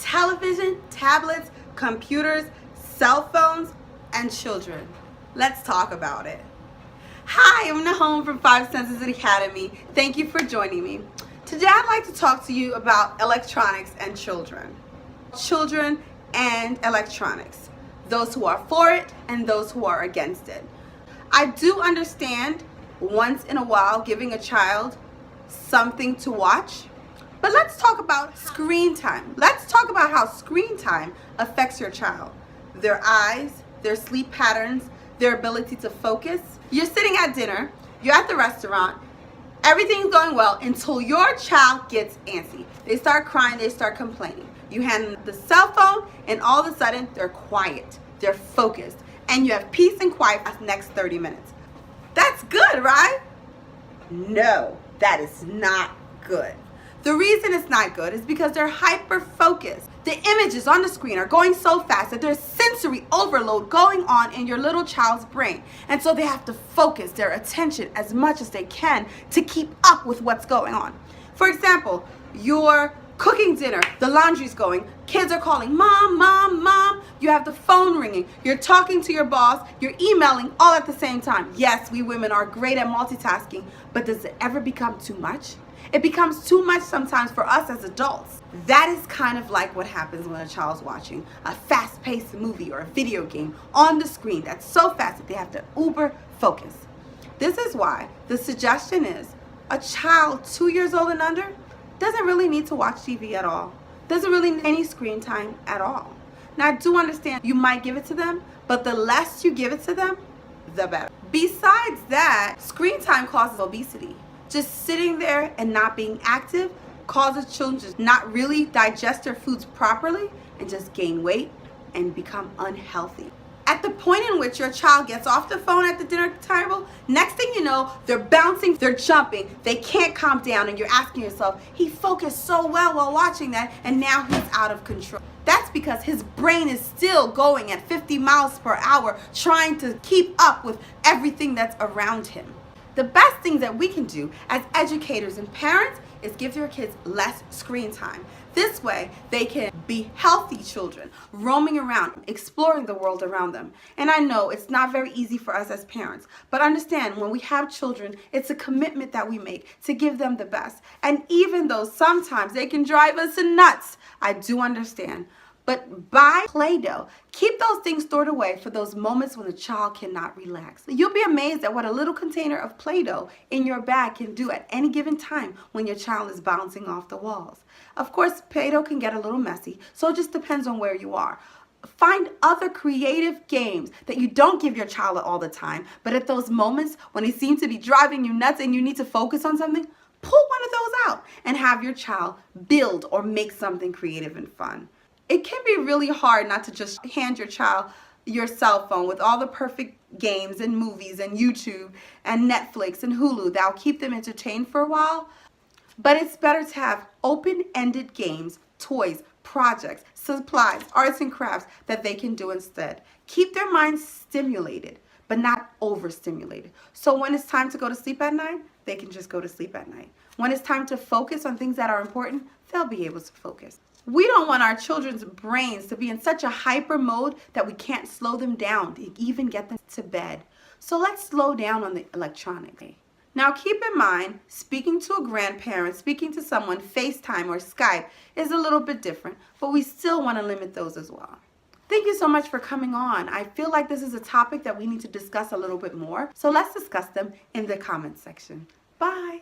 television, tablets, computers, cell phones, and children. Let's talk about it. Hi, I'm Nahom from Five Senses Academy. Thank you for joining me. Today I'd like to talk to you about electronics and children. Children and electronics. Those who are for it and those who are against it. I do understand once in a while giving a child something to watch, but let's talk about screen time. Let's talk about how screen time affects your child. Their eyes, their sleep patterns, their ability to focus. You're sitting at dinner, you're at the restaurant, everything's going well until your child gets antsy. They start crying, they start complaining. You hand them the cell phone and all of a sudden they're quiet, they're focused, and you have peace and quiet for the next 30 minutes. That's good, right? No, that is not good. The reason it's not good is because they're hyper-focused. The images on the screen are going so fast that there's sensory overload going on in your little child's brain. And so they have to focus their attention as much as they can to keep up with what's going on. For example, you're cooking dinner, the laundry's going, kids are calling, mom, mom, mom. You have the phone ringing, you're talking to your boss, you're emailing all at the same time. Yes, we women are great at multitasking, but does it ever become too much? It becomes too much sometimes for us as adults. That is kind of like what happens when a child's watching a fast-paced movie or a video game on the screen that's so fast that they have to uber focus. This is why the suggestion is a child 2 years old and under doesn't really need to watch TV at all. Doesn't really need any screen time at all. Now, I do understand you might give it to them, but the less you give it to them, the better. Besides that, screen time causes obesity. Just sitting there and not being active causes children to not really digest their foods properly and just gain weight and become unhealthy. At the point in which your child gets off the phone at the dinner table, next thing you know, they're bouncing, they're jumping, they can't calm down, and you're asking yourself, he focused so well while watching that, and now he's out of control. That's because his brain is still going at 50 miles per hour trying to keep up with everything that's around him. The best things that we can do as educators and parents is give their kids less screen time. This way, they can be healthy children, roaming around, exploring the world around them. And I know it's not very easy for us as parents, but understand when we have children, it's a commitment that we make to give them the best. And even though sometimes they can drive us nuts, I do understand. But buy Play-Doh. Keep those things stored away for those moments when the child cannot relax. You'll be amazed at what a little container of Play-Doh in your bag can do at any given time when your child is bouncing off the walls. Of course, Play-Doh can get a little messy, so it just depends on where you are. Find other creative games that you don't give your child all the time, but at those moments when they seem to be driving you nuts and you need to focus on something, pull one of those out and have your child build or make something creative and fun. It can be really hard not to just hand your child your cell phone with all the perfect games and movies and YouTube and Netflix and Hulu that'll keep them entertained for a while. But it's better to have open-ended games, toys, projects, supplies, arts and crafts that they can do instead. Keep their minds stimulated, but not overstimulated. So when it's time to go to sleep at night, they can just go to sleep at night. When it's time to focus on things that are important, they'll be able to focus. We don't want our children's brains to be in such a hyper mode that we can't slow them down to even get them to bed. So let's slow down on the electronic. Now keep in mind, speaking to a grandparent, speaking to someone FaceTime or Skype is a little bit different, but we still want to limit those as well. Thank you so much for coming on. I feel like this is a topic that we need to discuss a little bit more, so let's discuss them in the comments section. Bye.